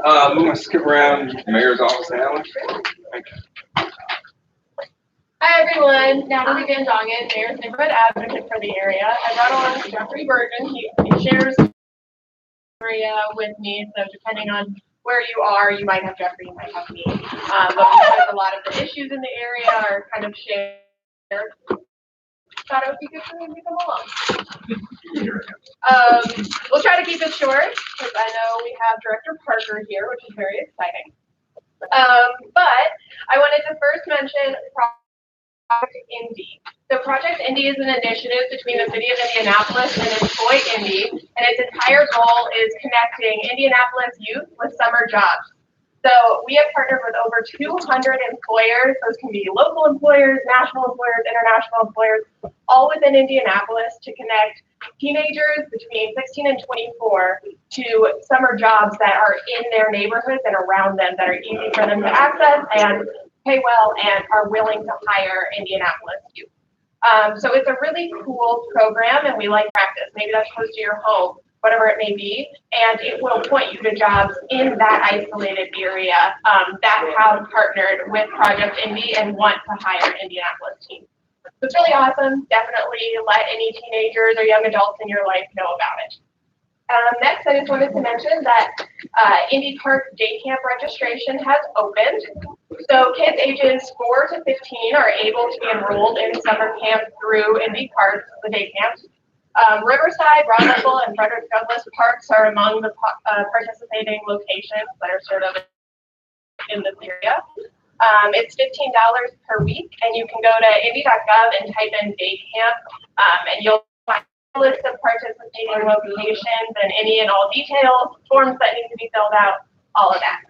I'm gonna skip around mayor's office now. Thank you. Hi everyone, Natalie Van Dongen, Mayor's Neighborhood Advocate for the area. I brought along Jeffrey Bergen. He shares the area with me, so depending on where you are, you might have Jeffrey, you might have me. But because a lot of the issues in the area are kind of shared, thought it would be good for him to come along. We'll try to keep it short because I know we have Director Parker here, which is very exciting. But I wanted to first mention Project Indy. So Project Indy is an initiative between the City of Indianapolis and Employ Indy, and its entire goal is connecting Indianapolis youth with summer jobs. So we have partnered with over 200 employers. Those can be local employers, national employers, international employers, all within Indianapolis to connect teenagers between 16 and 24 to summer jobs that are in their neighborhoods and around them that are easy for them to access and pay well and are willing to hire Indianapolis youth. So it's a really cool program and we like practice. Maybe that's close to your home, whatever it may be, and it will point you to jobs in that isolated area that have partnered with Project Indy and want to hire Indianapolis teams. So it's really awesome. Definitely let any teenagers or young adults in your life know about it. Next, I just wanted to mention that Indy Park Day Camp registration has opened. So kids ages 4 to 15 are able to be enrolled in summer camp through Indy Park, the day camps. Riverside, Rockville, and Frederick Douglass parks are among the participating locations that are sort of in this area. It's $15 per week, and you can go to indy.gov and type in day camp, and you'll find a list of participating locations and any and all details, forms that need to be filled out, all of that.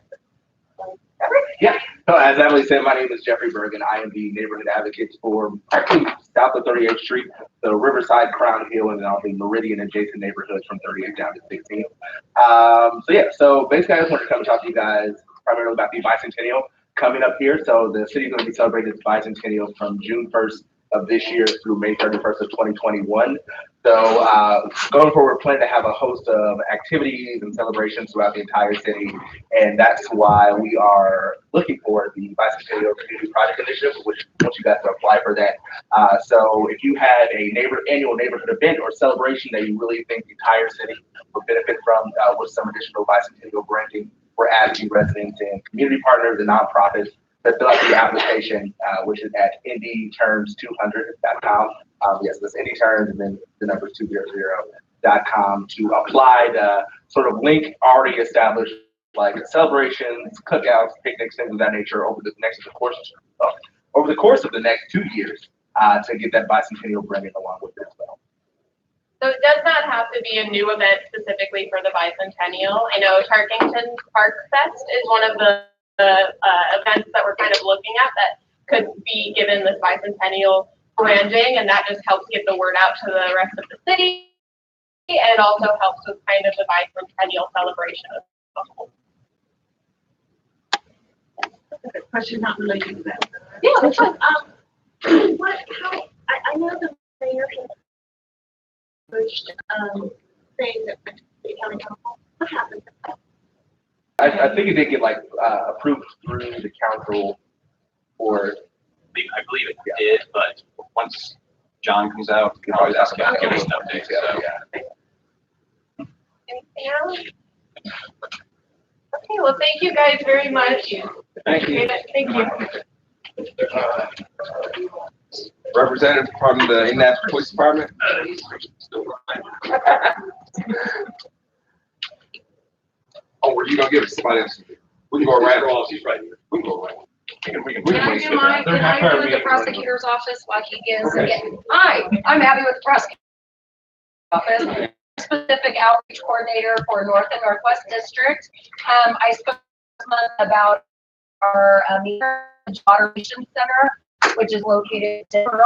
Yeah, so as Emily said, my name is Jeffrey Bergen. I am the neighborhood advocate for practically south of 38th Street, the Riverside, Crown Hill, and all the Meridian adjacent neighborhoods from 38 down to 16. So basically I just wanted to come and talk to you guys primarily about the bicentennial coming up here. So the city is going to be celebrating its bicentennial from June 1st of this year through May 31st of 2021. So going forward, we're planning to have a host of activities and celebrations throughout the entire city, and that's why we are looking for the Bicentennial Community Project Initiative, which wants you guys to apply for that. So if you had a annual neighborhood event or celebration that you really think the entire city would benefit from with some additional bicentennial branding, we're asking residents and community partners and nonprofits to fill out the application, which is at indyturns200.com. Yes, that's indyturns and then the number 200.com to apply. The sort of link already established, like celebrations, cookouts, picnics, things of that nature over the course of the next 2 years to get that bicentennial branding along with it as well. So it does not have to be a new event specifically for the bicentennial. I know Tarkington Park Fest is one of the events that we're kind of looking at that could be given this bicentennial branding, and that just helps get the word out to the rest of the city and also helps with kind of the bicentennial celebration as a whole. That's a good question, not related to that. Yeah, that's fine. I know the mayor pushed saying that the county council, what happened? I think it did get approved through the council for. I believe it did, but once John comes out, you can always ask him to give us an update. So. Anything else? Okay, well, thank you guys very much. Thank you. Thank you. Representative from the Indianapolis Police Department. Oh, were you gonna give us somebody else? We can go right across. He's right here. We can go right. Can I do the prosecutor's office while he gives again? Hi, I'm Abby with the prosecutor's office, specific outreach coordinator for North and Northwest District. I spoke this month about our Water Relations Center, which is located in Denver.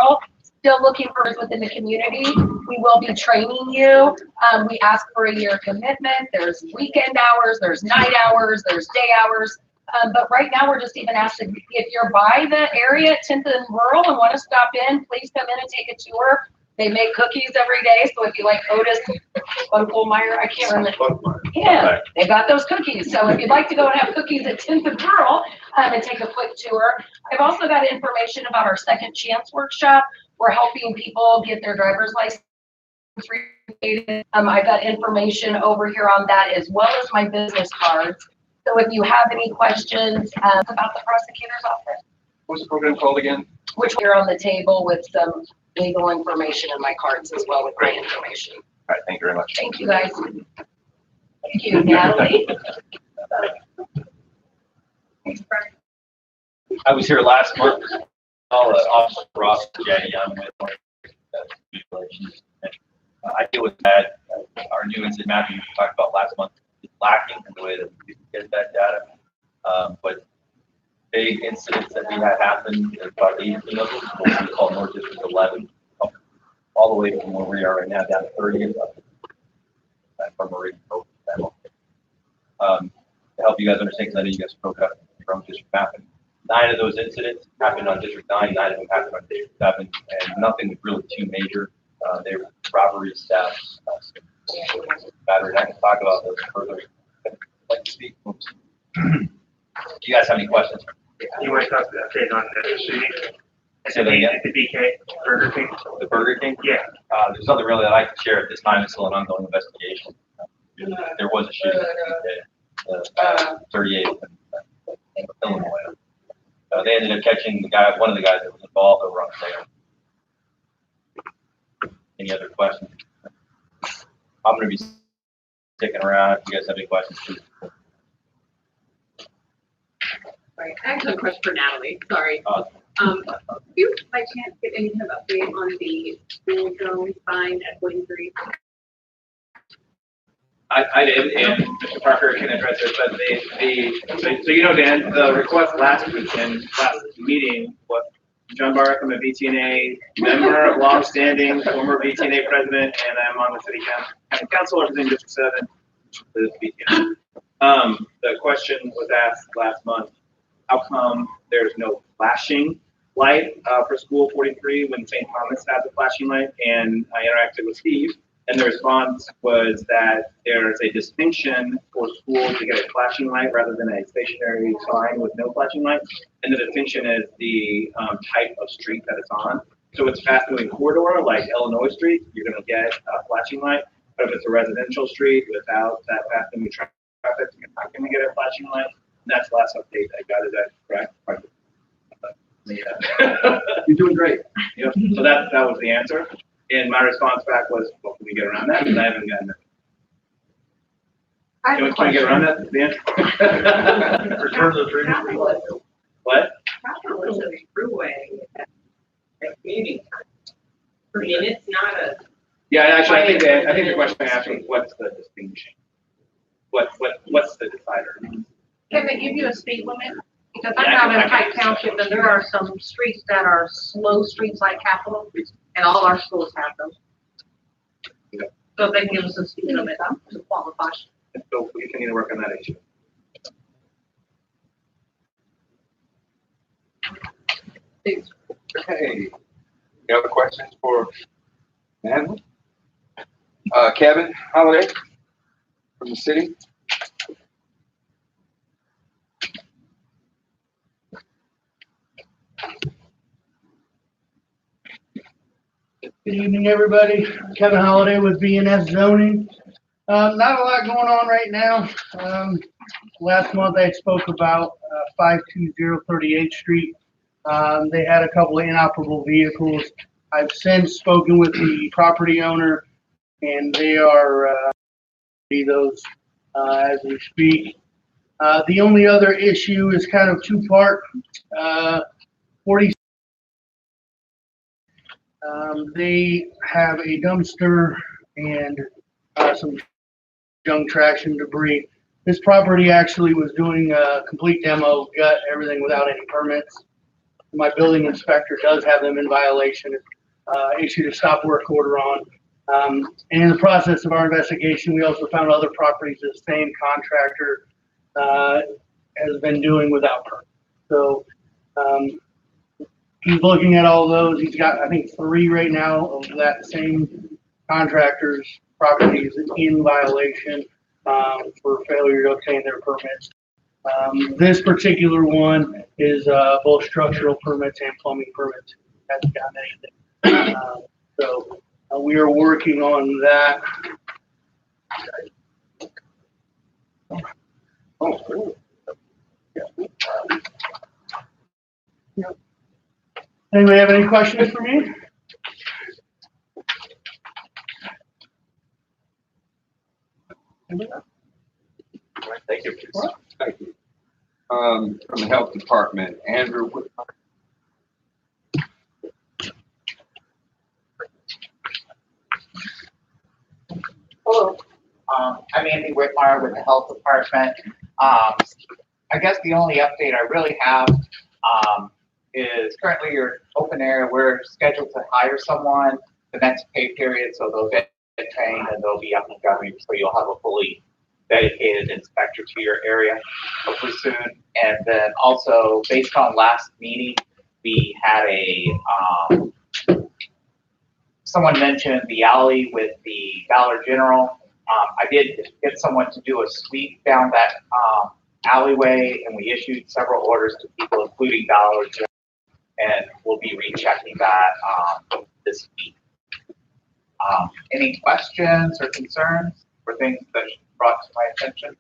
Still looking for us within the community. We will be training you. We ask for a year commitment. There's weekend hours, there's night hours, there's day hours. But right now we're just even asking if you're by the area at 10th and Rural and want to stop in, please come in and take a tour. They make cookies every day, so if you like Otis Bunkelmeyer, I can't remember. Yeah, they've got those cookies. So if you'd like to go and have cookies at 10th and Pearl and take a quick tour. I've also got information about our Second Chance workshop. We're helping people get their driver's license reinstated. I've got information over here on that as well as my business cards. So if you have any questions about the prosecutor's office. What's the program called again? Which we're on the table with some legal information in my cards as well with my information. All right, thank you very much. Thank you, guys. Thank you, Natalie. I was here last month. Officer Ross, Jay Young, with I deal with that. Our new incident mapping we talked about last month is lacking in the way that we get that data. But big incidents that we had happen, there's about 18 of them, what we call North District 11, all the way from where we are right now down to 30th. From Marie, to help you guys understand, because I know you guys broke up from district mapping. 9 of those incidents happened on District 9, 9 of them happened on District 7, and nothing really too major. They were robberies, thefts, battery. I can talk about those further. Like to speak. Do you guys have any questions? You want to talk about update on the shooting? Say that again? The BK Burger King? The Burger King? Yeah. There's nothing really that I can share at this time. It's still an ongoing investigation. There was a shooting at 38th in Illinois. They ended up catching the guy, one of the guys that was involved over on sale. Any other questions? I'm going to be sticking around. If you guys have any questions, please. Sorry, I actually have a question for Natalie. Sorry. Do you by chance get any kind of update on the school zone sign at 43? I did, and Mr. Parker can address it, but so you know, Dan, the request last meeting, what John Bark, I'm a BTNA member, longstanding, former BTNA president, and I'm on the city council representing District 7, the BTNA. The question was asked last month, how come there's no flashing light for School 43 when St. Thomas has a flashing light? And I interacted with Steve, and the response was that there's a distinction for schools to get a flashing light rather than a stationary sign with no flashing light. And the distinction is the type of street that it's on. So it's fast moving corridor like Illinois Street, you're going to get a flashing light. But if it's a residential street without that fast moving traffic, you're not going to get a flashing light. And that's the last update I got. Is that correct? Yeah. You're doing great. Yep. So that was the answer. And my response back was, well, can we get around that? And I haven't gotten it. Can we get around that? The answer? Return to the freeway. What? How was a throughway at meeting time? I mean, it's not a. Yeah, actually, I think the question I asked was, what's the distinction? What's the decider? Can they give you a speed limit? Because Yeah, I'm I not in can- Pike Township, and there are some streets that are slow streets like Capitol, and all our schools have those. Yeah. So if they can give us a speed limit to qualify. So we can either work on that issue. Okay. You have questions for Natalie? Kevin Holiday from the city. Good evening, everybody. Kevin Holiday with BNS Zoning. Not a lot going on right now. Last month I spoke about 520 38th Street. They had a couple of inoperable vehicles. I've since spoken with the property owner, and they are those as we speak. The only other issue is kind of two-part. 40. They have a dumpster and some junk trash and debris. This property actually was doing a complete demo, gut everything without any permits. My building inspector does have them in violation, issued a stop work order on. And in the process of our investigation, we also found other properties the same contractor has been doing without permit. So he's looking at all those. He's got, I think, 3 right now of that same contractor's properties in violation for failure to obtain their permits. This particular one is both structural permits and plumbing permits. Hasn't gotten anything. So we are working on that. Oh, cool. Anybody have any questions for me? Thank you. Thank you. From the health department, Andrew. Hello, I'm Andy Whitmire with the Health Department. I guess the only update I really have is currently your open area. We're scheduled to hire someone the next pay period, so they'll get trained and they'll be up and going. So you'll have a fully dedicated inspector to your area hopefully soon. And then also, based on last meeting, we had someone mentioned the alley with the Dollar General. I did get someone to do a sweep down that alleyway, and we issued several orders to people, including Dollar General, and we'll be rechecking that this week. Any questions or concerns or things that brought to my attention?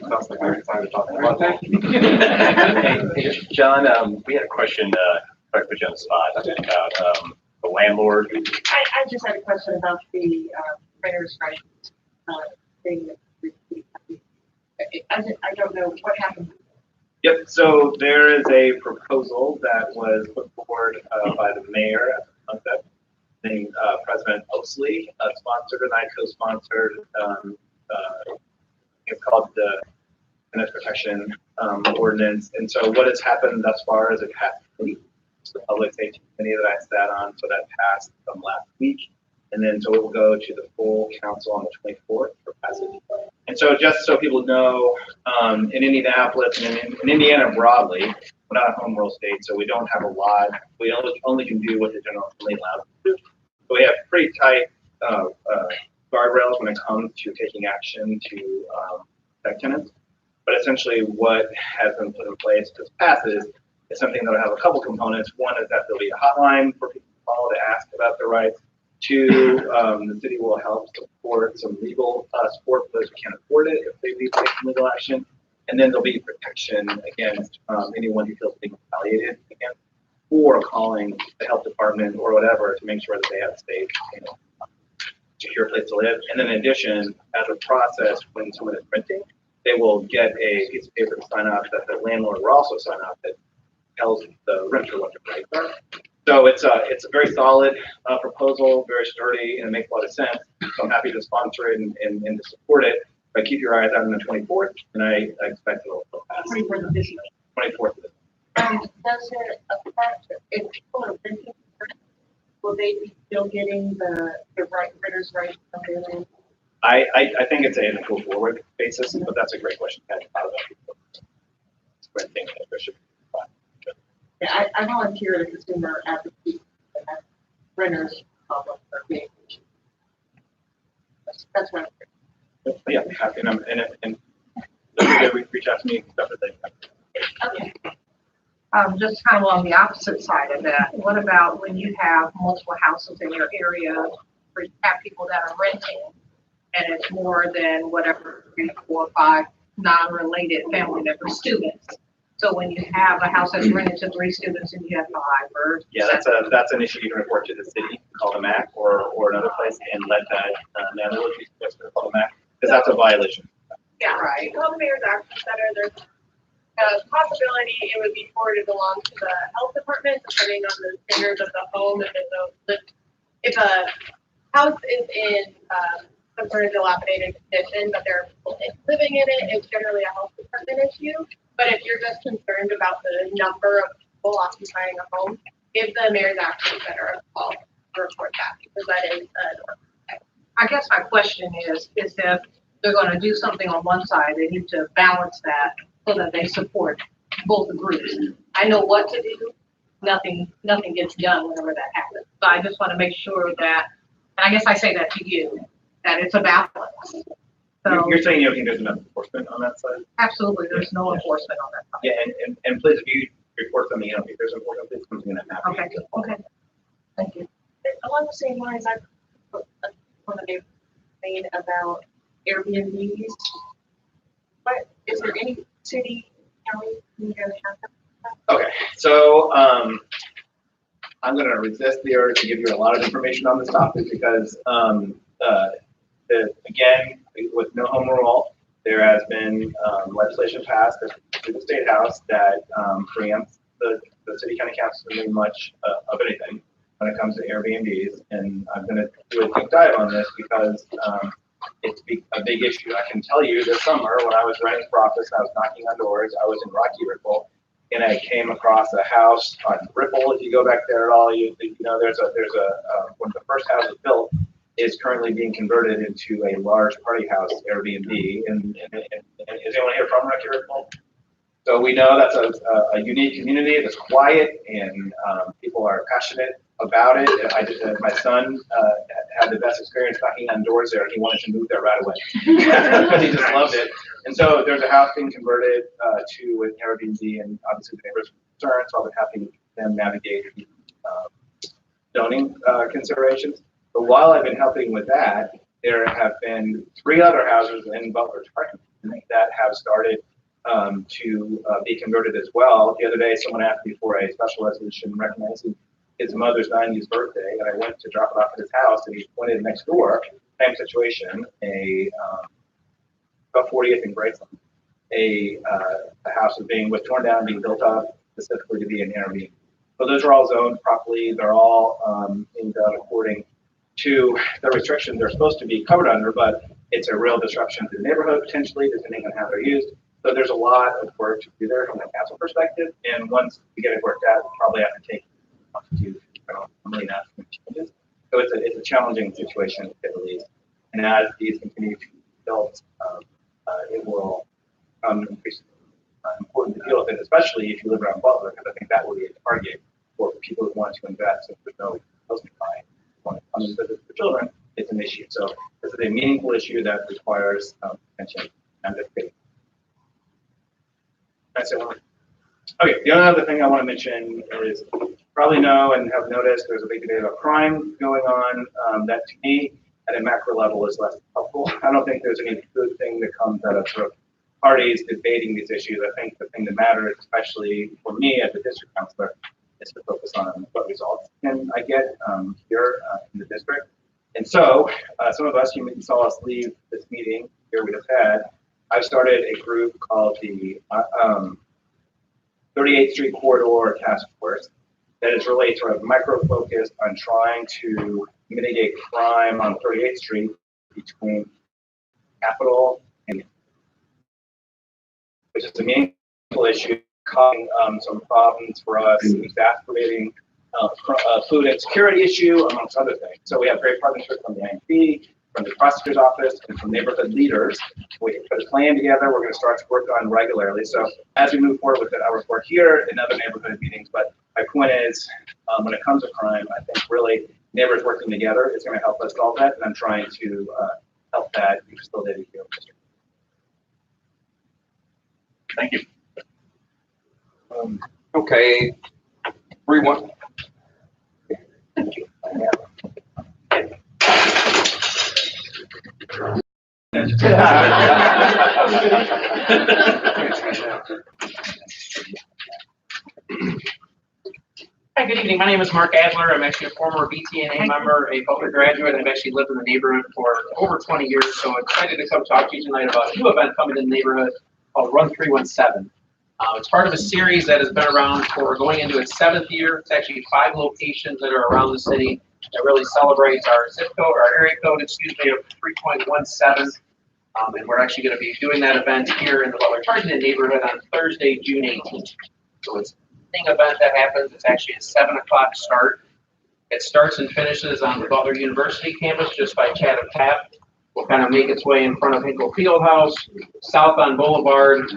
Sounds like I'm excited to talk about that. Hey, John, we had a question, sorry to put you on the spot, about the landlord. I just had a question about the renters' rights thing. I don't know what happened. Yep, so there is a proposal that was put forward by the mayor at the concept, named President Osley, sponsored and I co-sponsored. It's called the Tenant Protection Ordinance. And so what has happened thus far is it passed the public safety committee that I sat on, so that passed last week. And then so it will go to the full council on the 24th for passage. And so just so people know, in Indianapolis and in Indiana broadly, we're not a home rule state, so we don't have a lot. We only can do what the general assembly allows us to do. So we have pretty tight guardrails when it comes to taking action to protect tenants. But essentially what has been put in place to pass is something that will have a couple components. One is that there'll be a hotline for people to call to ask about their rights. 2, the city will help support some legal support for those who can't afford it if they need to take some legal action. And then there'll be protection against anyone who feels being retaliated against, or calling the health department or whatever to make sure that they have a safe, secure place to live. And then in addition, as a process, when someone is renting, they will get a piece of paper to sign up that the landlord will also sign up that tells the renter what their rights are. So it's a very solid proposal, very sturdy, and it makes a lot of sense. So I'm happy to sponsor it and to support it. But keep your eyes out on the 24th, and I expect it'll pass. 24th of this year. 24th. Does it affect if people are renting? Will they be still getting the renters' rights from their land? I think it's a go forward basis, but that's a great question. It's a great thing that there should be. Yeah, I volunteer at a consumer advocacy renters problem for me. That's what I'm But yeah, happy and reach out to me separately. Okay. Just kind of on the opposite side of that, what about when you have multiple houses in your area, where you have people that are renting, and it's more than whatever, 3, 4, 5 non-related family members, students? So when you have a house that's rented to 3 students and you have 5 or yeah, that's an issue you can report to the city, call the MAC or another place, and let that landlord call the MAC, because that's a violation. Yeah, right. Call the mayor's action center. There's a possibility it would be forwarded along to the health department, depending on the standards of the home. If a house is in some sort of dilapidated condition, but there are people living in it, it's generally a health department issue. But if you're just concerned about the number of people occupying a home, give the mayor's action center a call to report that, because that is I guess my question is if they're going to do something on one side, they need to balance that so that they support both groups. I know what to do, nothing gets done whenever that happens. So I just want to make sure that, and I guess I say that to you, that it's a balance. So You're saying you don't think there's enough enforcement on that side? absolutely, there's no enforcement on that side. Yeah, and please, if you report something, you don't think there's enforcement, please come to me and I'm happy. Okay, thank you. Along the same lines, I want to make about Airbnbs. But is there any city, county, you guys have that? Okay, so, I'm gonna resist the urge to give you a lot of information on this topic because, again, with no home rule, there has been, legislation passed through the State House that, preempts the city county council from doing much, of anything when it comes to Airbnbs. And I'm gonna do a deep dive on this because, it's a big issue. I can tell you this summer when I was running for office, I was knocking on doors, I was in Rocky Ripple, and I came across a house on Ripple. If you go back there at all, you know, there's a one of the first houses built is currently being converted into a large party house Airbnb. And is anyone here from Rocky Ripple? So we know that's a unique community that's quiet and people are passionate about it. My son had the best experience knocking on doors there. He wanted to move there right away because he just loved it. And so there's a house being converted to an Airbnb, and obviously the neighbors are concerned, so I've been helping them navigate zoning considerations. But while I've been helping with that, there have been 3 other houses in Butler's parking that have started to be converted as well. The other day, someone asked me for a special resolution recognizing his mother's 90th birthday, and I went to drop it off at his house, and he pointed next door, same situation, about 40th and Graceland. A house was torn down, being built up specifically to be an Airbnb. So those are all zoned properly. They're all being done according to the restrictions they're supposed to be covered under, but it's a real disruption to the neighborhood potentially, depending on how they're used. So there's a lot of work to do there from a council perspective, and once we get it worked out, we'll probably have to take a million changes. So it's a challenging situation to say the least. And as these continue to be built, it will become increasingly important to deal with it, especially if you live around Butler, because I think that will be a target for people who want to invest. If there's no housing buying, want to come and visit for children, it's an issue. So this is a meaningful issue that requires attention and dedication. Okay, the only other thing I want to mention is probably know and have noticed there's a big debate about crime going on that to me at a macro level is less helpful. I don't think there's any good thing that comes out of sort of parties debating these issues. I think the thing that matters, especially for me as a district councilor, is to focus on what results can I get here in the district. And so some of us, you saw us leave this meeting here we just had. I've started a group called the 38th Street Corridor Task Force that is really sort of micro-focused on trying to mitigate crime on 38th Street between Capitol and, which is a meaningful issue, causing some problems for us, exacerbating food insecurity issue, amongst other things. So we have great partnership from the INP, from the prosecutor's office, and from neighborhood leaders. We can put a plan together. We're going to start to work on regularly. So as we move forward with it, I'll report here in other neighborhood meetings. But my point is, when it comes to crime, I think really neighbors working together is going to help us solve that. And I'm trying to help that be facilitated here in the district. Thank you. Okay, 3-1. Hi, good evening. My name is Mark Adler. I'm actually a former BTNA member, a Butler graduate. I've actually lived in the neighborhood for over 20 years, so I'm excited to come talk to you tonight about a new event coming in the neighborhood called Run 317. It's part of a series that has been around for going into its 7th year. It's actually 5 locations that are around the city that really celebrates our zip code, our area code, of 3.17. And we're actually going to be doing that event here in the Butler Targeted neighborhood on Thursday, June 18th. So it's a event that happens. It's actually a 7 o'clock start. It starts and finishes on the Butler University campus just by Chatham Tap. Will kind of make its way in front of Hinkle Fieldhouse, south on Boulevard,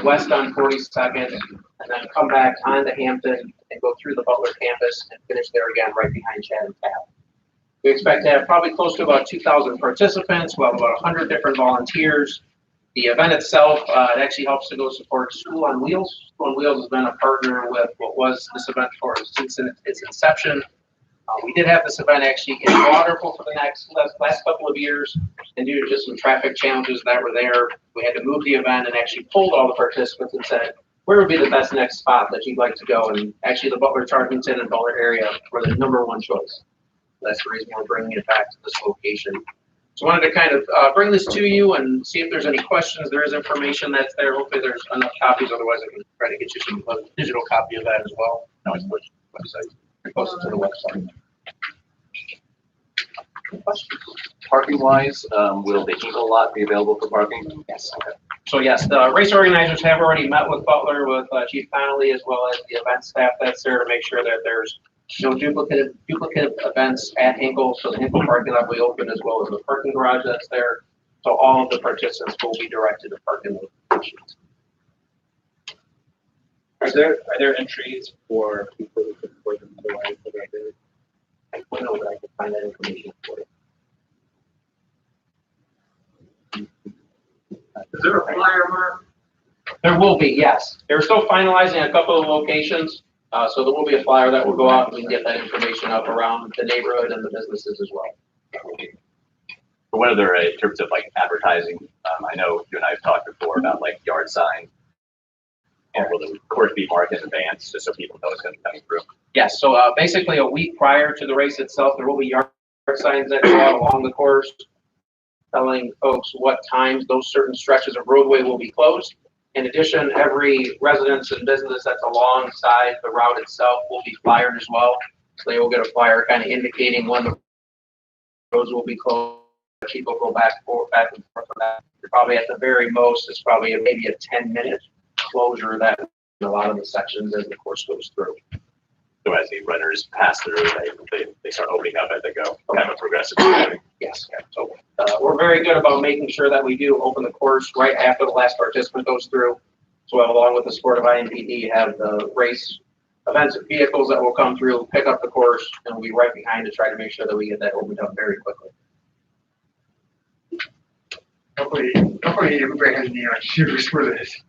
west on 42nd, and then come back onto Hampton and go through the Butler campus and finish there again right behind Chad and Tap. We expect to have probably close to about 2,000 participants. We'll have about 100 different volunteers. The event itself, it actually helps to go support School on Wheels. School on Wheels has been a partner with what was this event for since its inception. We did have this event actually in Waterville for the last couple of years, and due to just some traffic challenges that were there, we had to move the event and actually pulled all the participants and said, where would be the best next spot that you'd like to go? And actually the Butler, Tarkington, and Butler area were the #1 choice. That's the reason we're bringing it back to this location. So I wanted to kind of bring this to you and see if there's any questions. There is information that's there. Hopefully there's enough copies. Otherwise I can try to get you some digital copy of that as well. No, it's pushed to the website. Post it to the website. Parking wise, will the Eagle lot be available for parking? Yes. Okay. So yes, the race organizers have already met with Butler, with Chief Connolly, as well as the event staff that's there to make sure that there's no duplicate events at Hinkle. So the Hinkle parking lot will be open, as well as the parking garage that's there. So all of the participants will be directed to parking locations. Are there entries for people who could support them otherwise? I don't know that I can find that information for you. Is there a flyer, Mark? There will be, yes. They're still finalizing a couple of locations, so there will be a flyer that will go out and we can get that information up around the neighborhood and the businesses as well. What are there in terms of like advertising? I know you and I have talked before about like yard signs. And will the course be marked in advance just so people know it's going to be coming through? Yes, so basically a week prior to the race itself, there will be yard signs that go out along the course telling folks what times those certain stretches of roadway will be closed. In addition, every residence and business that's alongside the route itself will be flyered as well. So they will get a flyer kind of indicating when the roads will be closed. People go back and forth on that. Probably at the very most, it's probably maybe a 10-minute closure that in a lot of the sections as the course goes through. So as the runners pass through, they start opening up as they go, kind of a progressive moving. Yes. So we're very good about making sure that we do open the course right after the last participant goes through. So along with the sport of IMPD, have the race events and vehicles that will come through, pick up the course, and we'll be right behind to try to make sure that we get that opened up very quickly. Hopefully everybody has neon shoes for this.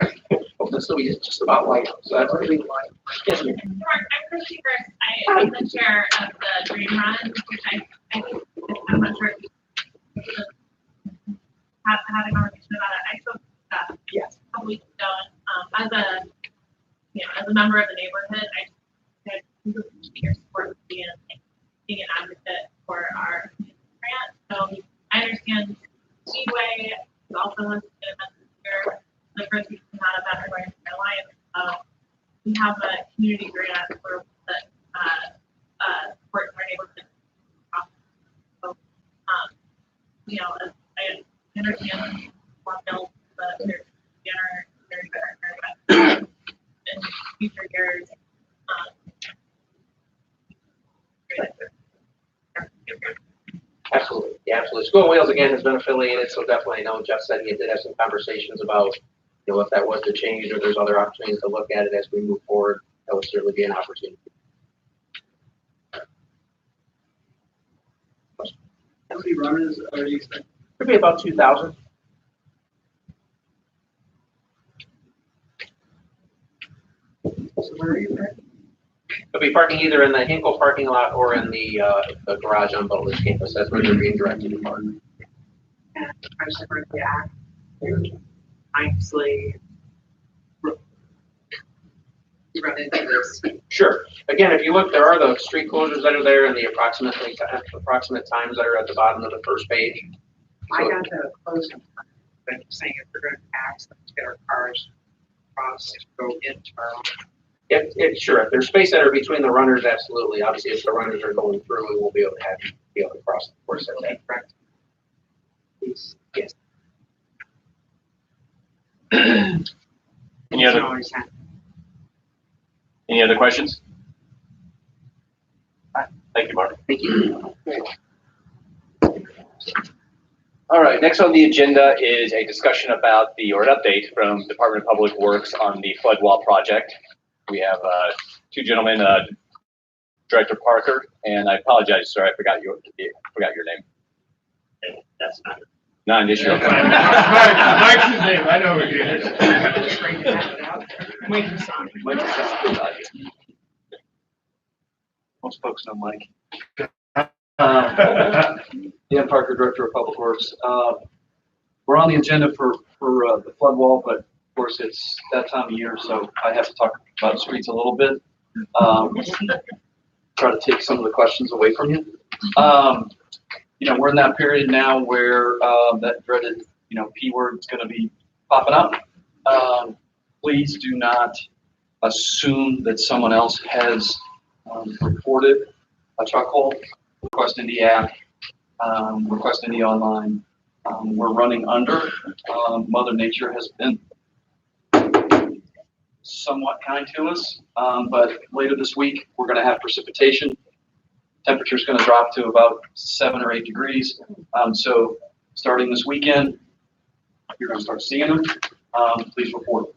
This will be just about light. So that's really light. Yes, ma'am. I'm Christy Burks. I am the chair of the Dream Run, which I'm not sure if you have had a conversation about it. I spoke a couple weeks ago, and as a member of the neighborhood, I appreciate your support with being an advocate for our grant. So I understand Speedway also wants to get events this year. The first week we had a event in Carolina. We have a community grant for that supports our neighborhood. So, as I understand Waterville, but there's very better in future years. Absolutely. Yeah, absolutely. School on Wheels again has been affiliated, so definitely I know Jeff said he did have some conversations about, if that was to change or there's other opportunities to look at it as we move forward. That would certainly be an opportunity. How many runners are you expecting? Could be about 2,000. So where are you at? They'll be parking either in the Hinkle parking lot or in the garage on Butler's campus. That's where they're being directed to park. I just heard the act. Obviously, you run into this. Sure. Again, if you look, there are the street closures that are there and the approximate times that are at the bottom of the first page. I got the closing time, but you're saying if we're going to ask them to get our cars across, go into our own. Sure. If there's space that are between the runners, absolutely. Obviously, if the runners are going through, we will be able to be able to cross the course at that. Correct. Yes. Any other questions? Thank you, Mark. Thank you. All right, next on the agenda is a discussion about an update from Department of Public Works on the flood wall project. We have two gentlemen, Director Parker, and I apologize, sir, I forgot your name. That's Not an issue. Mike's his name, I know who he is. Mike and Sonny. Most folks know Mike. Dan Parker, Director of Public Works. We're on the agenda for the flood wall, but of course it's that time of year, so I have to talk about streets a little bit. Try to take some of the questions away from you. You know, we're in that period now where that dreaded, P word is going to be popping up. Please do not assume that someone else has reported a truck hole. Request in the app, request in the online. We're running under. Mother Nature has been somewhat kind to us, but later this week we're going to have precipitation. Temperature is going to drop to about 7 or 8 degrees. So starting this weekend, you're going to start seeing them. Please report.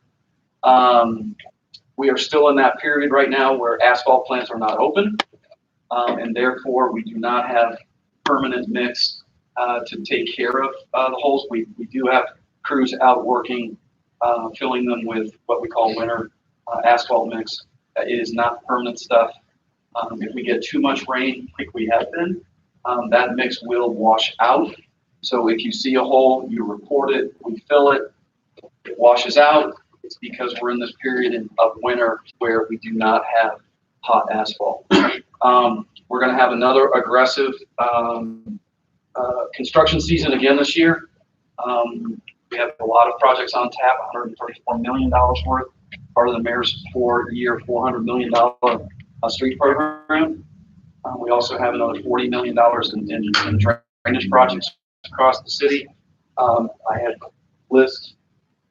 We are still in that period right now where asphalt plants are not open, and therefore we do not have permanent mix to take care of the holes. We do have crews out working, filling them with what we call winter asphalt mix. It is not permanent stuff. If we get too much rain, like we have been, that mix will wash out. So if you see a hole, you report it, we fill it, it washes out. It's because we're in this period of winter where we do not have hot asphalt. We're going to have another aggressive construction season again this year. We have a lot of projects on tap, $134 million worth, part of the mayor's 4-year, $400 million street program. We also have another $40 million in drainage projects across the city. I had a list.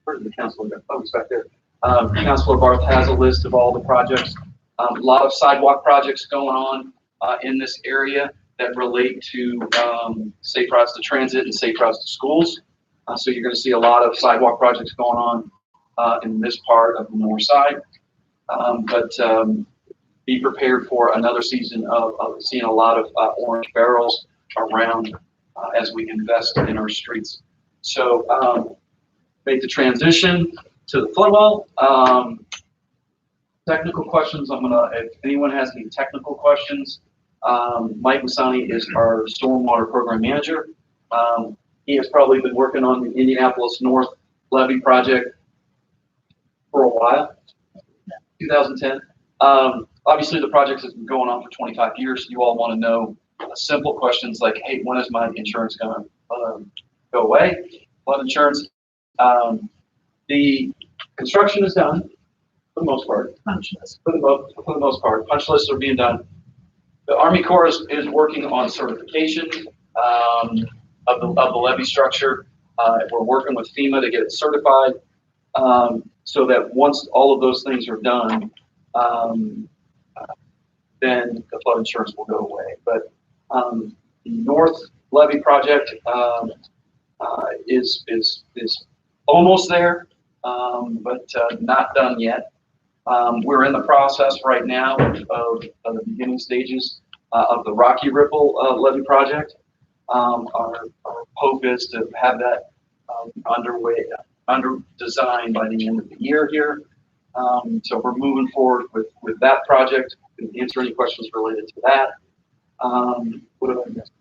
Where did the councilor go? Oh, it's back there. Councilor Barth has a list of all the projects. A lot of sidewalk projects going on in this area that relate to safe routes to transit and safe routes to schools. So you're going to see a lot of sidewalk projects going on in this part of the north side. But be prepared for another season of seeing a lot of orange barrels around as we invest in our streets. So make the transition to the flood wall. Technical questions, if anyone has any technical questions, Mike Masani is our stormwater program manager. He has probably been working on the Indianapolis North levee project for a while, 2010. Obviously the project has been going on for 25 years. You all want to know simple questions like, hey, when is my insurance going to go away? Flood insurance. The construction is done for the most part. Punch list. For the most part, punch lists are being done. The Army Corps is working on certification of the levee structure. We're working with FEMA to get it certified so that once all of those things are done, then the flood insurance will go away. But the North Levee project is almost there, but not done yet. We're in the process right now of the beginning stages of the Rocky Ripple levee project. Our hope is to have that under design by the end of the year here. So we're moving forward with that project. Can answer any questions related to that. What have I missed?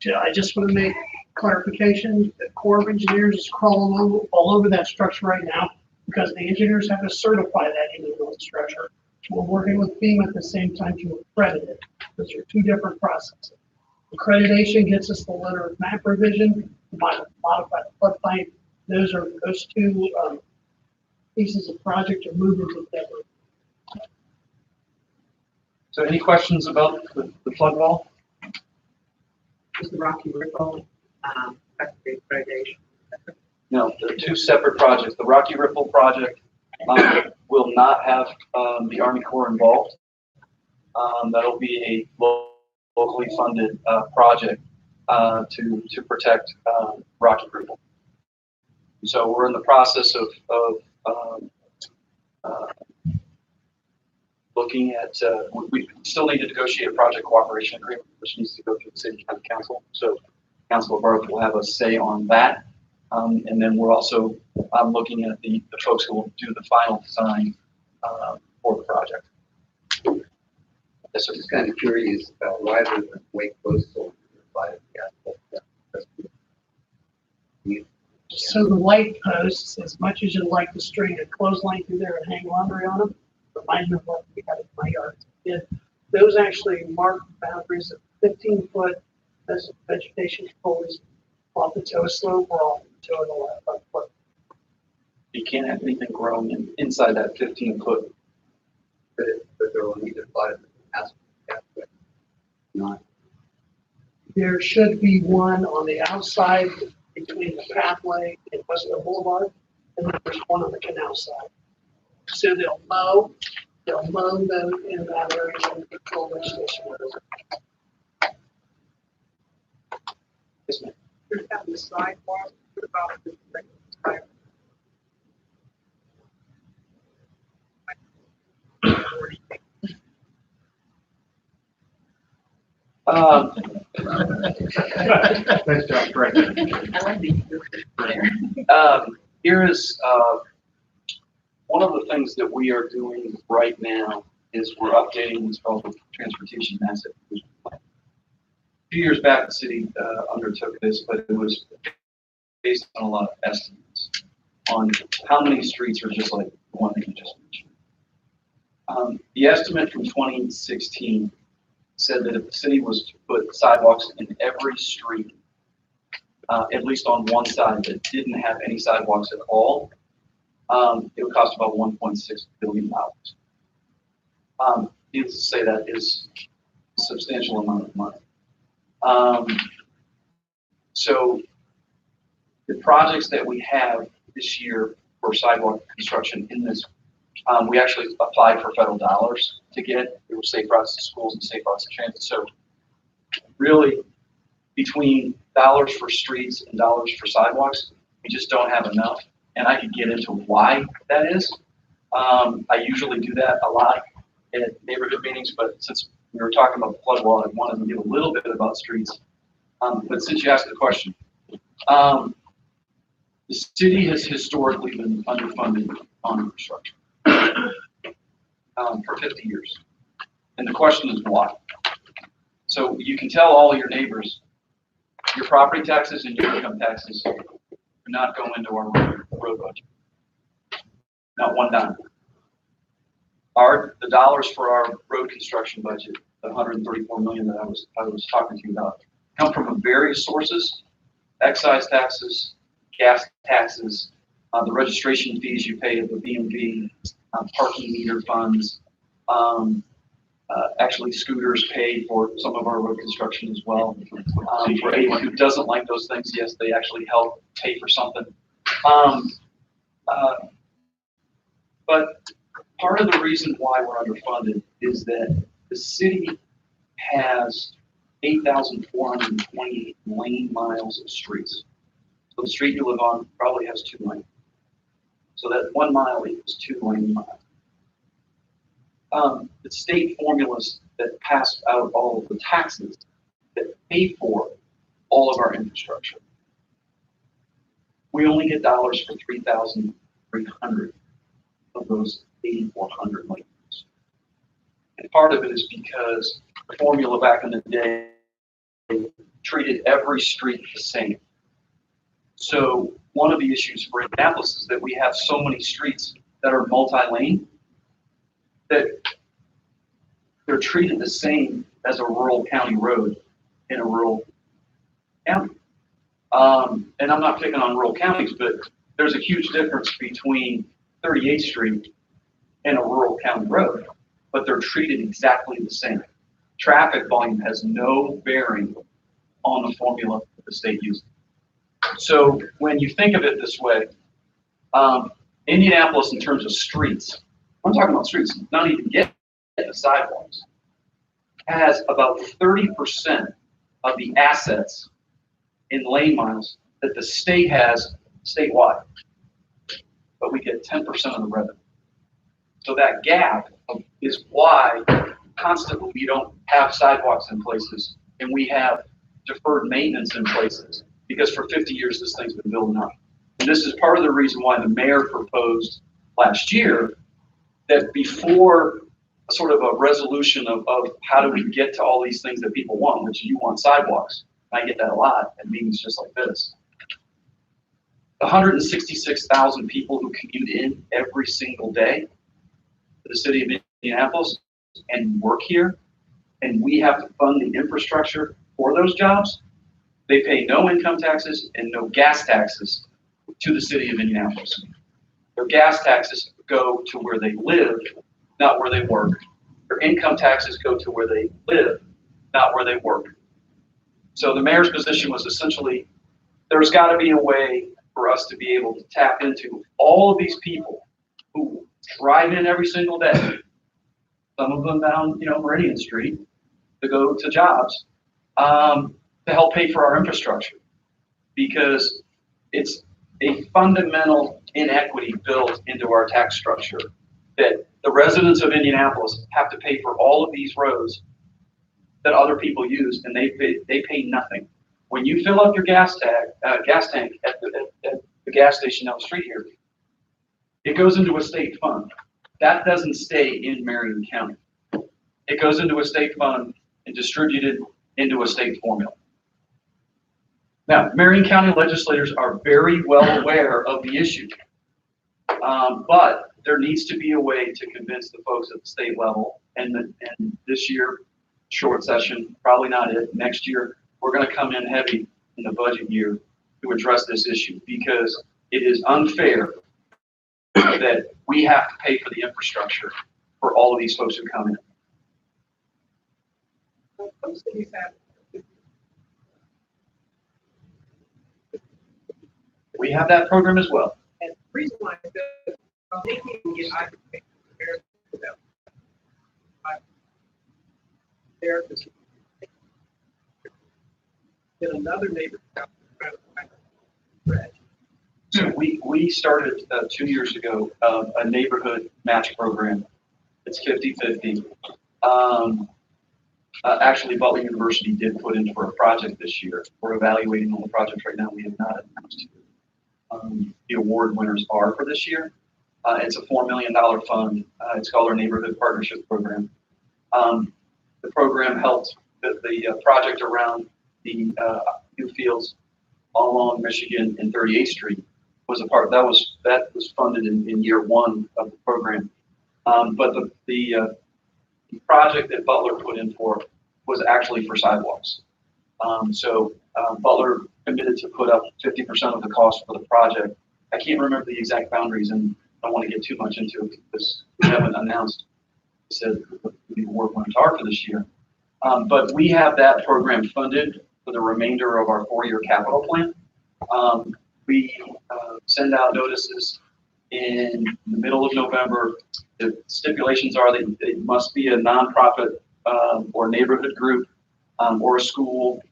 Yeah, I just want to make clarification. The Corps of Engineers is crawling all over that structure right now because the engineers have to certify that individual structure. We're working with FEMA at the same time to accredit it. Those are two different processes. Accreditation gets us the letter of map revision, modified floodplain. Those two pieces of project are moving together. So any questions about the flood wall? Is the Rocky Ripple accreditation? No, they're two separate projects. The Rocky Ripple project will not have the Army Corps involved. That'll be a locally funded project to protect Rocky Ripple. So we're in the process of looking at, we still need to negotiate a project cooperation agreement, which needs to go through the city county council. So Council of Barth will have a say on that. And then we're also looking at the folks who will do the final design for the project. Yes, I'm just kind of curious about why the Wake Coastal provided the So the light posts, as much as you'd like to string a clothesline through there and hang laundry on them, remind me of what we had in my yard. Those actually mark boundaries of 15-foot as vegetation pulleys off the toe slope or off the toe of the left foot. You can't have anything growing inside that 15-foot. But there will need to apply to the asphalt. Not. There should be one on the outside between the pathway and Western Boulevard, and then there's one on the canal side. So they'll mow them in that area and control vegetation. Yes, ma'am. There's that the sidewalk, what about the sidewalk? Nice job, Frank. I like these. Here is one of the things that we are doing right now is we're updating what's called the transportation asset management plan. A few years back, the city undertook this, but it was based on a lot of estimates on how many streets are just like the one that you just mentioned. The estimate from 2016 said that if the city was to put sidewalks in every street, at least on one side that didn't have any sidewalks at all, it would cost about $1.6 billion. Needless to say, that is a substantial amount of money. So the projects that we have this year for sidewalk construction in this, we actually applied for federal dollars to get. It was safe routes to schools and safe routes to transit. So really, between dollars for streets and dollars for sidewalks, we just don't have enough. And I could get into why that is. I usually do that a lot at neighborhood meetings, but since we were talking about the flood wall, I wanted to give a little bit about streets. But since you asked the question, the city has historically been underfunded on infrastructure for 50 years. And the question is why? So you can tell all your neighbors, your property taxes and your income taxes do not go into our road budget. Not one dime. The dollars for our road construction budget, the 134 million that I was talking to you about, come from various sources: excise taxes, gas taxes, the registration fees you pay at the BMV, parking meter funds, actually scooters paid for some of our road construction as well. For anyone who doesn't like those things, yes, they actually help pay for something. But part of the reason why we're underfunded is that the city has 8,428 lane miles of streets. So the street you live on probably has 2 lanes. So that 1 mile equals 2 lane miles. The state formulas that pass out all of the taxes that pay for all of our infrastructure. We only get dollars for 3,300 of those 8,400 lanes. And part of it is because the formula back in the day treated every street the same. So one of the issues for Indianapolis is that we have so many streets that are multi-lane that they're treated the same as a rural county road in a rural county. And I'm not picking on rural counties, but there's a huge difference between 38th Street and a rural county road, but they're treated exactly the same. Traffic volume has no bearing on the formula that the state uses. So when you think of it this way, Indianapolis in terms of streets, I'm talking about streets, not even get the sidewalks, has about 30% of the assets in lane miles that the state has statewide, but we get 10% of the revenue. So that gap is why constantly we don't have sidewalks in places and we have deferred maintenance in places, because for 50 years this thing's been building up. And this is part of the reason why the mayor proposed last year that before sort of a resolution of how do we get to all these things that people want, which you want sidewalks. I get that a lot at meetings just like this. 166,000 people who commute in every single day to the city of Indianapolis and work here, and we have to fund the infrastructure for those jobs. They pay no income taxes and no gas taxes to the city of Indianapolis. Their gas taxes go to where they live, not where they work. Their income taxes go to where they live, not where they work. So the mayor's position was essentially, there's got to be a way for us to be able to tap into all of these people who drive in every single day, some of them down, Meridian Street, to go to jobs, to help pay for our infrastructure, because it's a fundamental inequity built into our tax structure that the residents of Indianapolis have to pay for all of these roads that other people use, and they pay nothing. When you fill up your gas tank at the gas station down the street here, it goes into a state fund. That doesn't stay in Marion County. It goes into a state fund and distributed into a state formula. Now, Marion County legislators are very well aware of the issue, but there needs to be a way to convince the folks at the state level, and this year, short session, probably not it. Next year, we're going to come in heavy in the budget year to address this issue, because it is unfair that we have to pay for the infrastructure for all of these folks who come in. We have that program as well. And the reason why I said, they can get therapist. In another neighborhood. So we started 2 years ago a neighborhood match program. It's 50-50. Actually, Butler University did put in for a project this year. We're evaluating all the projects right now. We have not announced the award winners are for this year. It's a $4 million fund. It's called our Neighborhood Partnership Program. The program helped the project around the new fields all along Michigan and 38th Street was a part that was funded in year one of the program. But the project that Butler put in for was actually for sidewalks. So Butler committed to put up 50% of the cost for the project. I can't remember the exact boundaries, and I don't want to get too much into it because we haven't announced, said what the award winners are for this year. But we have that program funded for the remainder of our 4-year capital plan. We send out notices in the middle of November. The stipulations are that it must be a nonprofit or neighborhood group or a school.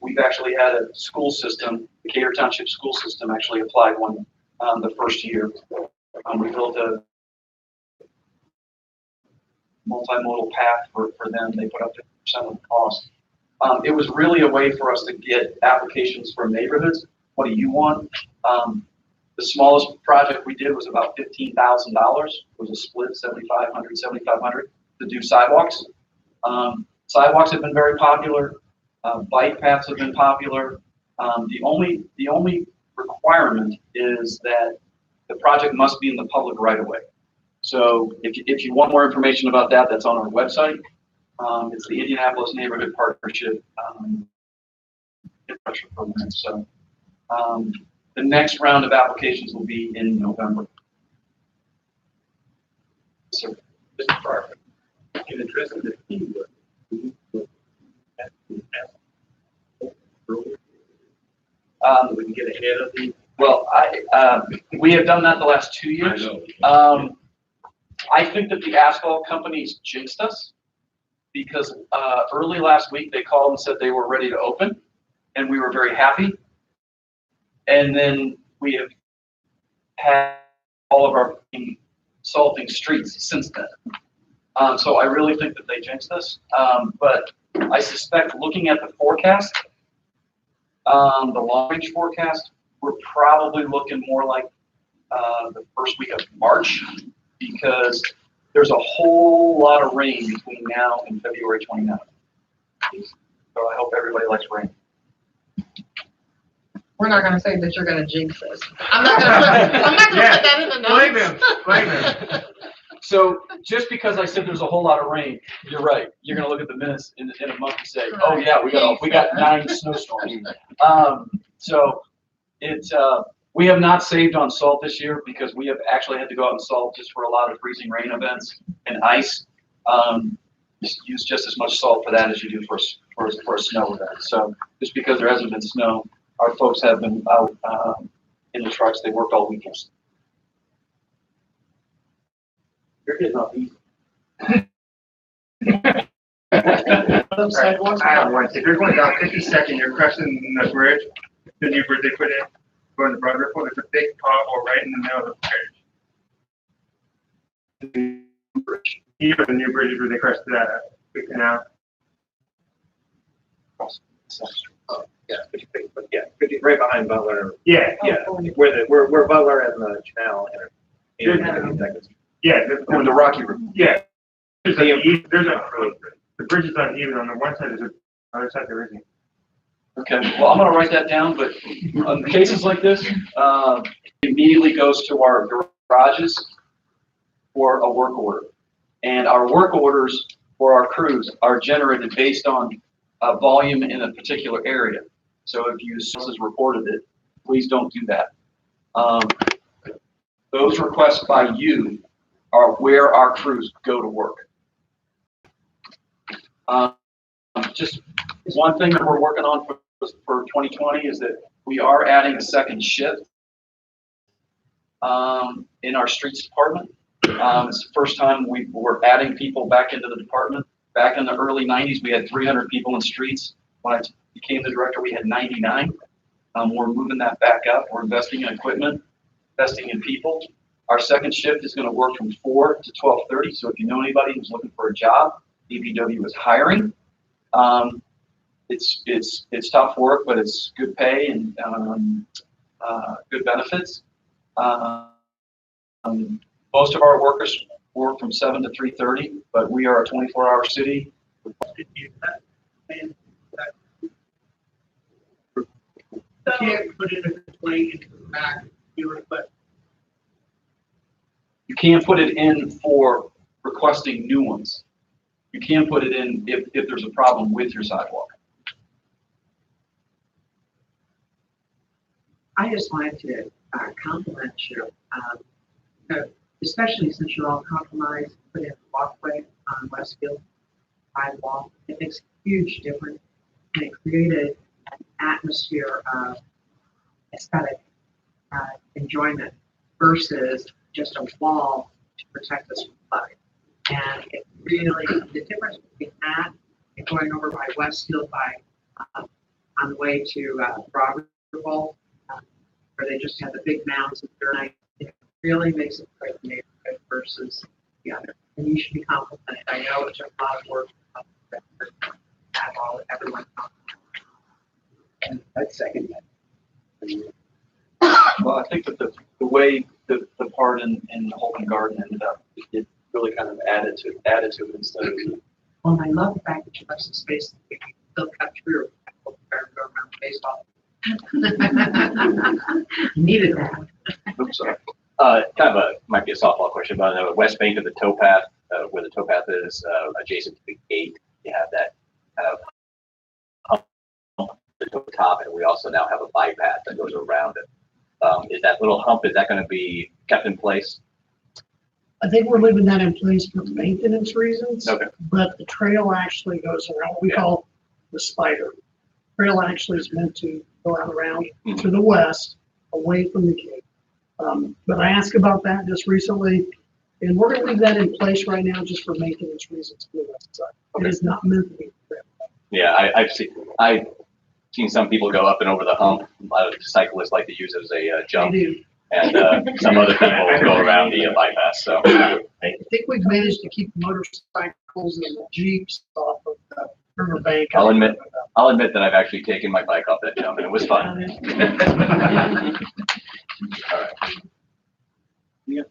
We've actually had a school system, the Gator Township school system actually applied one the first year. We built a multimodal path for them. They put up 50% of the cost. It was really a way for us to get applications from neighborhoods. What do you want? The smallest project we did was about $15,000. It was a split, 7,500, 7,500 to do sidewalks. Sidewalks have been very popular. Bike paths have been popular. The only requirement is that the project must be in the public right of way. So if you want more information about that, that's on our website. It's the Indianapolis Neighborhood Partnership Infrastructure Program. So the next round of applications will be in November. So, Mr. Parker, in addressing the keyword, we can get ahead of the. Well, we have done that the last 2 years. I think that the asphalt companies jinxed us because early last week they called and said they were ready to open, and we were very happy. And then we have had all of our salting streets since then. So I really think that they jinxed us. But I suspect looking at the forecast, the long range forecast, we're probably looking more like the first week of March, because there's a whole lot of rain between now and February 29th. So I hope everybody likes rain. We're not gonna say that you're gonna jinx us. I'm not gonna put that in the notes. Blame him. So just because I said there's a whole lot of rain, you're right. You're gonna look at the minutes in a month and say, oh yeah, we got 9 snowstorms. So it's we have not saved on salt this year because we have actually had to go out and salt just for a lot of freezing rain events and ice. Use just as much salt for that as you do for a snow event. So just because there hasn't been snow, our folks have been out in the trucks. They worked all weekend. You're getting off easy. I have one. If you're going down 52nd, you're crossing the bridge, the new bridge they put in, going to Broad Ripple, there's a big pothole right in the middle of the bridge. Here, the new bridge is where they cross the big canal. Yeah, 50, right behind Butler. Yeah. Where Butler and the canal enter. Yeah, the Rocky River. Yeah. The bridge is uneven. On the one side, on the other side there isn't. Okay, well, I'm gonna write that down, but on cases like this, it immediately goes to our garages for a work order. And our work orders for our crews are generated based on volume in a particular area. So if you has reported it, please don't do that. Those requests by you are where our crews go to work. Just one thing that we're working on for 2020 is that we are adding a second shift in our streets department. It's the first time we're adding people back into the department. Back in the early 90s, we had 300 people in streets. When I became the director, we had 99. We're moving that back up. We're investing in equipment, investing in people. Our second shift is going to work from 4 to 12:30. So if you know anybody who's looking for a job, DPW is hiring. It's tough work, but it's good pay and good benefits. Most of our workers work from 7 to 3:30, but we are a 24-hour city. You can't put it in a plate into the back, do it, but You can't put it in for requesting new ones. You can put it in if there's a problem with your sidewalk. I just wanted to compliment you, especially since you're all compromised, put in a walkway on Westfield sidewalk. It makes a huge difference, and it created an atmosphere of aesthetic enjoyment versus just a wall to protect us from flood. And it really, the difference between that and going over by Westfield on the way to Broad Ripple, where they just have the big mounds of dirt, it really makes it quite the neighborhood versus the other. And you should be complimented. I know it took a lot of work to have everyone complimented. I'd second that. Well, I think that the way the part in the Holden Garden ended up, it really kind of added to it instead of. Well, I love the fact that you left some space that we can still cut through. Go around baseball. Needed that. Oops, sorry. Kind of might be a softball question, but on the west bank of the towpath, where the towpath is adjacent to the gate, you have that kind of hump at the top, and we also now have a bypass that goes around it. Is that little hump, is that going to be kept in place? I think we're leaving that in place for maintenance reasons. Okay. But the trail actually goes around what we call the spider. Trail actually is meant to go out around to the west, away from the gate. But I asked about that just recently, and we're going to leave that in place right now just for maintenance reasons to the west side. Okay. It is not meant to be. Yeah, I've seen some people go up and over the hump. A lot of cyclists like to use it as a jump. They do. and some other people go around the bypass, so. I think we've managed to keep motorcycles and Jeeps off of the riverbank. I'll admit that I've actually taken my bike off that jump, and it was fun. All right. Yeah.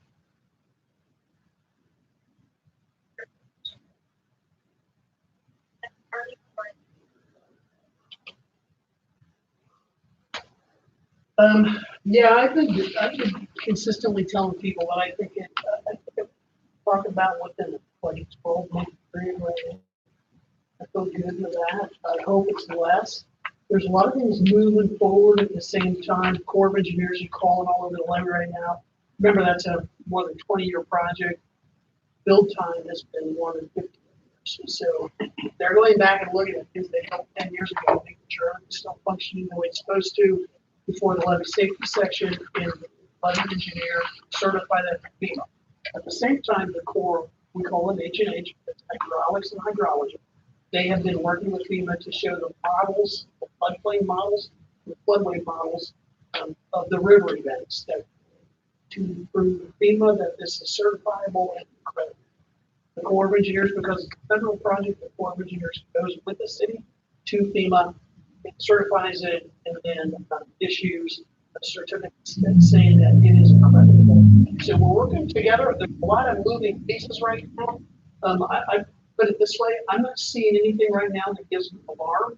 Yeah, I've been consistently telling people that I think talk about within like a 12-month period right now. I feel good with that. I hope it's less. There's a lot of things moving forward at the same time. Corps of Engineers are calling all over the land right now. Remember, that's a more than 20-year project. Build time has been more than 50 years. So they're going back and looking at things they built 10 years ago, making sure it's still functioning the way it's supposed to before the levee safety section and the levee engineer certify that for FEMA. At the same time, the Corps, we call it H&H, it's hydraulics and hydrology. They have been working with FEMA to show the models, the floodplain models, the floodway models of the river events that to prove to FEMA that this is certifiable and credible. The Corps of Engineers, because it's a federal project, the Corps of Engineers goes with the city to FEMA, it certifies it, and then issues a certificate saying that it is credible. So we're working together. There's a lot of moving pieces right now. I put it this way, I'm not seeing anything right now that gives me alarm.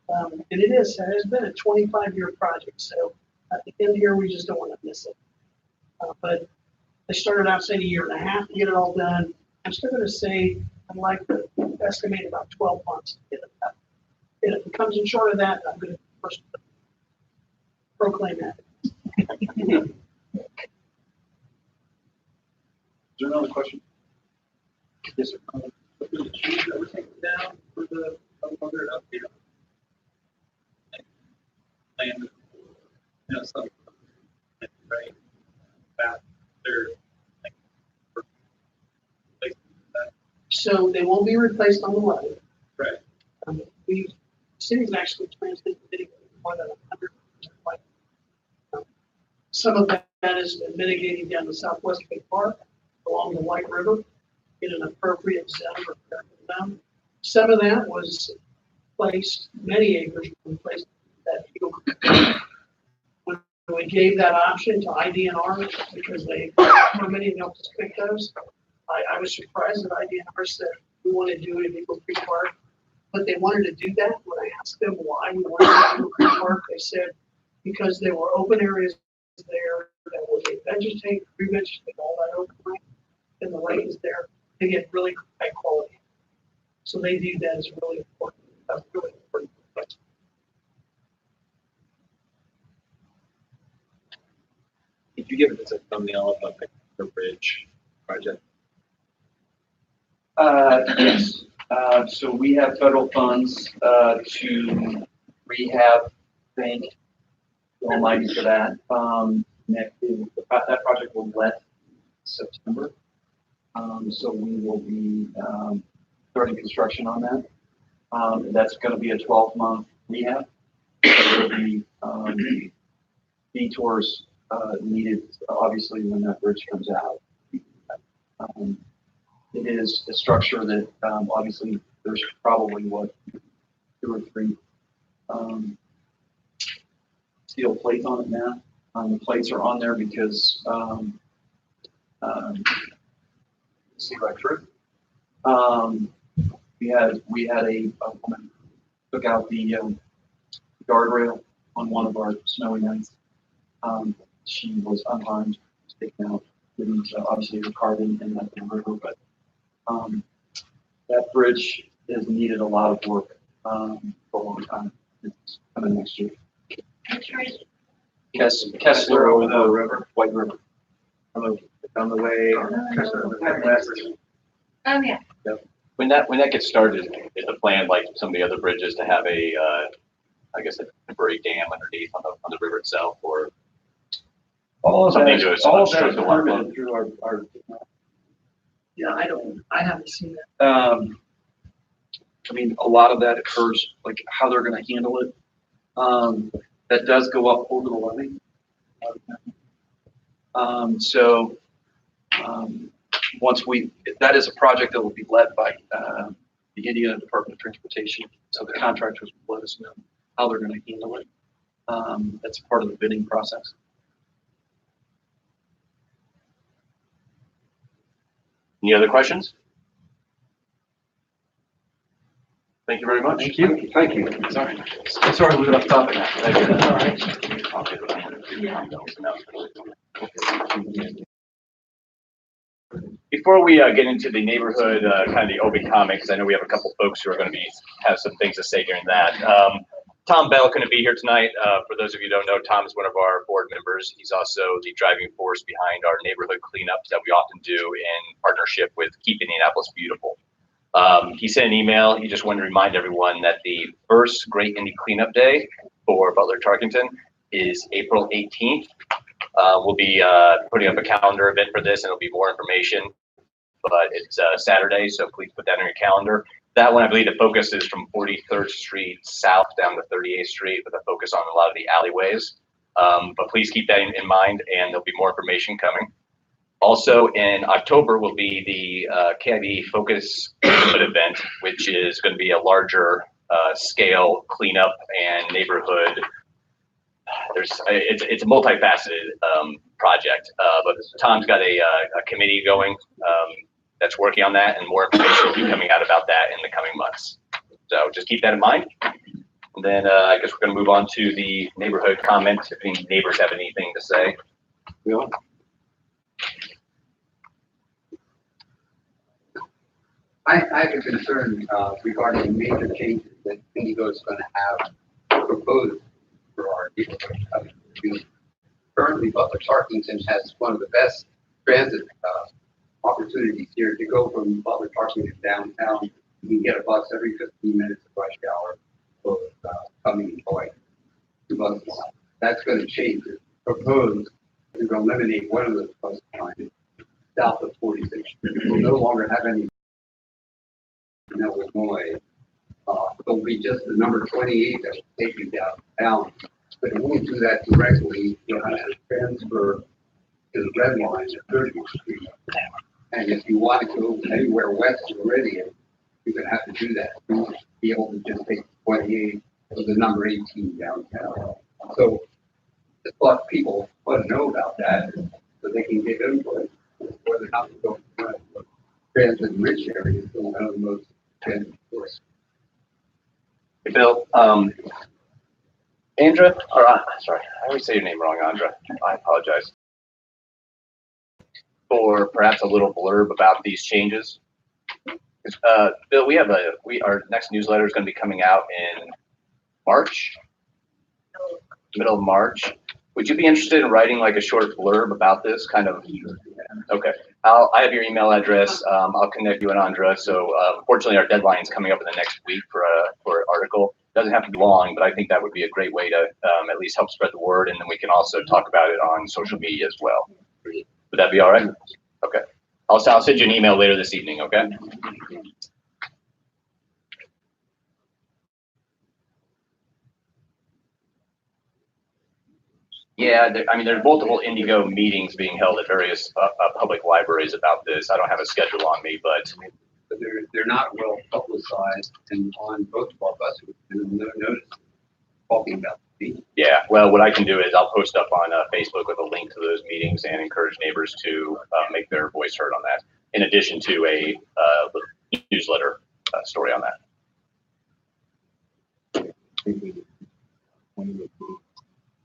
And it has been a 25-year project. So at the end here, we just don't want to miss it. But they started out saying a year and a half to get it all done. I'm still going to say I'd like to estimate about 12 months to get it done. If it comes in short of that, I'm going to first proclaim that. Is there another question? Yes, sir. Everything down for the other up here. And, some, right, about their, So they won't be replaced on the levee. right. City's actually translated more than 100. Some of that has been mitigating down the Southwest Bay Park along the White River in an appropriate zone for them. Some of that was placed, many acres were placed that field. When we gave that option to IDNR because they permitting them to pick those, I was surprised that IDNR said we want to do it in Eagle Creek Park. But they wanted to do that. When I asked them why we wanted to do Eagle Creek Park, they said because there were open areas there that where they vegetate, revegetate all that open land, and the lake is there. They get really high quality. So they view that as really important. That's really important. Could you give us a thumbnail of the bridge project? Yes. So we have federal funds to rehab bank. Almighty for that. That project will let September. So we will be starting construction on that. That's going to be a 12-month rehab. There will be detours needed, obviously, when that bridge comes out. It is a structure that obviously there's probably 2 or 3 steel plates on it now. The plates are on there because see right through. We had a woman took out the guardrail on one of our snowy nights. She was unharmed, taken out. Didn't obviously her car didn't end up in the river, but that bridge has needed a lot of work for a long time. It's coming next year. Kessler over the river, White River. On the way, west. Oh, yeah. Yep. When that gets started, is the plan like some of the other bridges to have a, I guess a temporary dam underneath on the river itself, or all of something that, to all of that obstruct is the water flow? permitted through our Yeah, I haven't seen that. I mean, a lot of that occurs, like how they're going to handle it. That does go up over the levee. Once that is a project that will be led by the Indiana Department of Transportation. So the contractors will let us know how they're going to handle it. That's part of the bidding process. Any other questions? Thank you very much. Thank you. Thank you. Sorry, we got off topic. Thank you. All right. Before we get into the neighborhood, kind of the open comments, I know we have a couple folks who are going to have some things to say during that. Tom Bell couldn't be here tonight. For those of you who don't know, Tom is one of our board members. He's also the driving force behind our neighborhood cleanups that we often do in partnership with Keep Indianapolis Beautiful. He sent an email. He just wanted to remind everyone that the first Great Indy Cleanup Day for Butler Tarkington is April 18th. We'll be putting up a calendar event for this, and there'll be more information. But it's Saturday, so please put that on your calendar. That one, I believe the focus is from 43rd Street South down to 38th Street, with a focus on a lot of the alleyways. But please keep that in mind, and there'll be more information coming. Also in October will be the KIB Focus event, which is going to be a larger scale cleanup and neighborhood. It's a multifaceted project, but Tom's got a committee going that's working on that, and more information will be coming out about that in the coming months. So just keep that in mind. And then I guess we're going to move on to the neighborhood comments. If any neighbors have anything to say. Bill? I have a concern regarding major changes that Indigo is going to have proposed for our neighborhood. Currently, Butler Tarkington has one of the best transit opportunities here. To go from Butler Tarkington downtown, you can get a bus every 15 minutes of rush hour, both coming and going to bus line. That's going to change. It's proposed to eliminate one of those bus lines south of 46th Street. We'll no longer have any in Illinois. It'll be just the number 28 that will take you downtown. But it won't do that directly. You'll have to transfer to the red line at 30th Street. And if you want to go anywhere west of Meridian, you're going to have to do that. You won't be able to just take 28 or the number 18 downtown. So just let people want to know about that so they can get input whether or not to go transit-rich areas. So one of the most transit sources. Hey, Bill, Andra, or sorry, I always say your name wrong, Andra. I apologize. For perhaps a little blurb about these changes. Bill, our next newsletter is going to be coming out in March, middle of March. Would you be interested in writing like a short blurb about this kind of? Okay, I have your email address. I'll connect you and Andra. So unfortunately, our deadline is coming up in the next week for an article. It doesn't have to be long, but I think that would be a great way to at least help spread the word, and then we can also talk about it on social media as well. Would that be all right? Okay. I'll send you an email later this evening. Okay. Yeah, there's multiple Indigo meetings being held at various public libraries about this. I don't have a schedule on me, but they're not well publicized, and on both of our buses, there's no notice talking about the meeting. Yeah, well, what I can do is I'll post up on Facebook with a link to those meetings and encourage neighbors to make their voice heard on that, in addition to a newsletter story on that.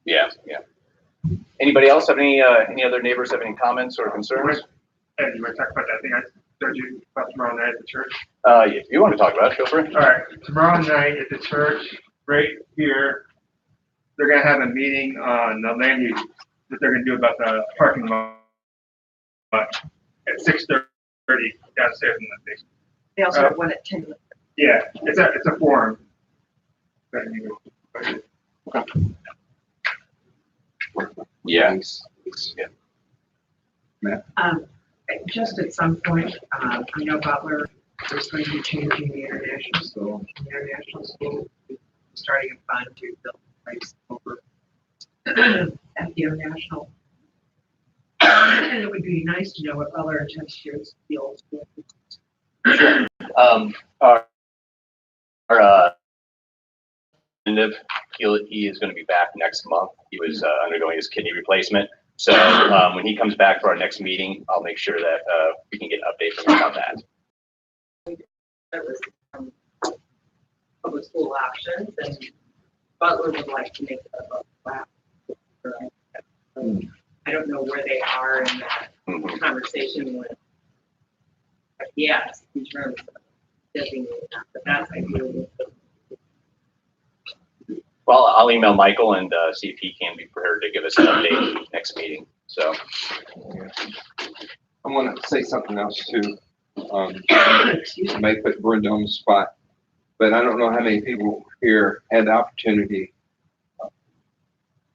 Yeah. Anybody else have any other neighbors have any comments or concerns? And you want to talk about that thing I told you about tomorrow night at the church? If you want to talk about it, feel free. All right, tomorrow night at the church, right here, they're going to have a meeting on the land use that they're going to do about the parking lot at 6:30 downstairs in the basement. They also have one at 10. Yeah, it's a forum. Okay. Yeah. Just at some point, I know Butler is going to be changing the international school. The international school is starting a fund to build a place over at the international And it would be nice to know what other intense years feels. Sure. Our he is going to be back next month. He was undergoing his kidney replacement. So when he comes back for our next meeting, I'll make sure that we can get an update from him on that. That was public school options, and Butler would like to make it a lab. I don't know where they are in that conversation with, yes, in terms of designating that, but that's ideal. Well, I'll email Michael and see if he can be prepared to give us an update next meeting. So I want to say something else too. I may put Brenda on the spot, but I don't know how many people here had the opportunity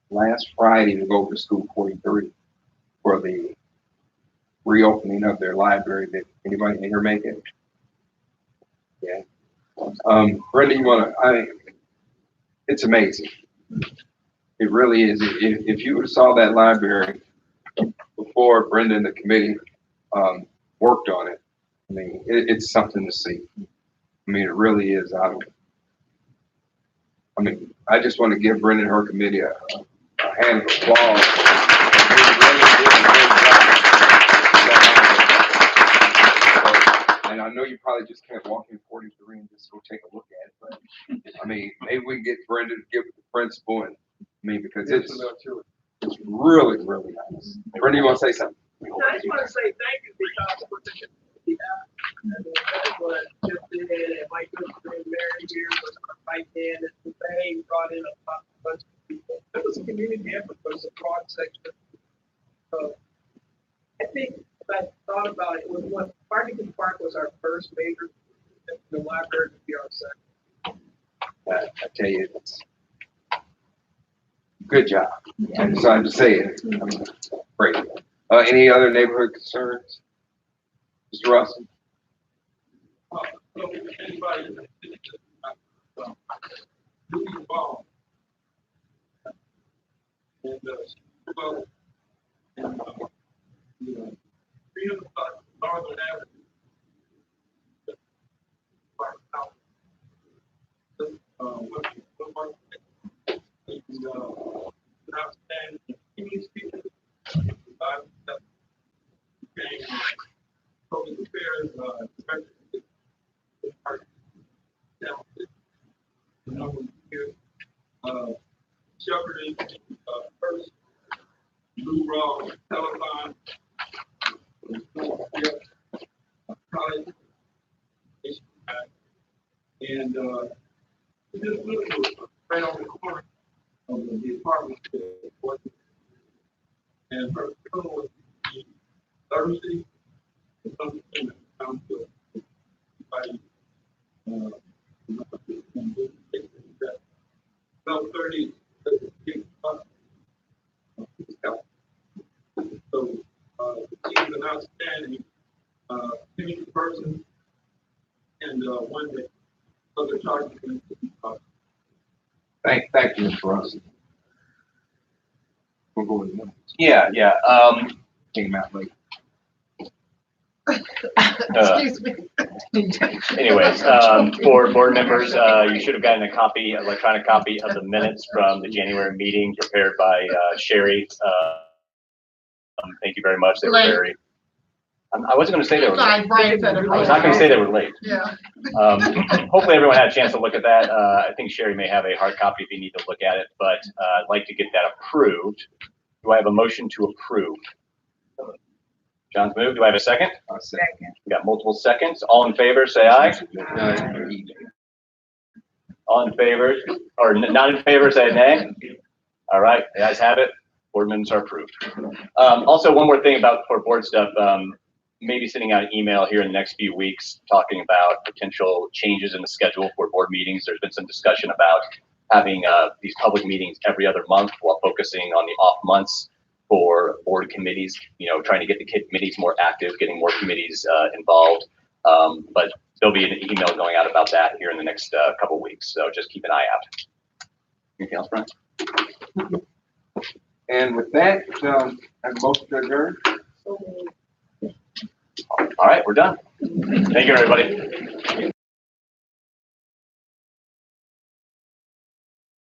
last Friday to go to School 43 for the reopening of their library. Did anybody here make it? Yeah. Brenda, you want to? It's amazing. It really is. If you saw that library before Brenda and the committee worked on it, I mean, it's something to see. I mean, it really is. I mean, I just want to give Brenda and her committee a hand of applause. And I know you probably just can't walk in 43 and just go take a look at it, but I mean, maybe we can get Brenda to give it the principal, and I mean, because it's really, really nice. Brenda, you want to say something? I just want to say thank you because of what the community has. And that's what just did, and my good friend Mary here was right there, and they brought in a bunch of people. It was a community effort, it was a broad section. So I think if I thought about it, was when Farmington Park was our first major, the library would be our second. I tell you, it's good job. I'm sorry to say it. I mean, great. Any other neighborhood concerns? Mr. Russell? So anybody Louis Ball and Super Bowl and Freedom of Northern Avenue. Shepherding, first, Blue Raw, Telethon, college, and we just looked right on the corner of the apartment. And her funeral was Thursday, and something in the council. By 12:30. So she's an outstanding community person, and one that other charges can. Thank you, Mr. Russell. We'll go with the minutes. yeah. Came out late. Excuse me. Anyways, for board members, you should have gotten a copy, electronic copy of the minutes from the January meeting prepared by Sherry. Thank you very much. They were very. I wasn't going to say they were late. I was not going to say they were late. Yeah. Hopefully everyone had a chance to look at that. I think Sherry may have a hard copy if you need to look at it, but I'd like to get that approved. Do I have a motion to approve? John's moved. Do I have a second? Second. We got multiple seconds. All in favor, say aye. All in favor, or not in favor, say nay. All right, the ayes have it. Board minutes are approved. Also, one more thing about for board stuff. Maybe sending out an email here in the next few weeks talking about potential changes in the schedule for board meetings. There's been some discussion about having these public meetings every other month while focusing on the off months for board committees, trying to get the committees more active, getting more committees involved. But there'll be an email going out about that here in the next couple of weeks. So just keep an eye out. Anything else, Brian? And with that, I have a motion to adjourn. so many. All right, we're done. Thank you, everybody.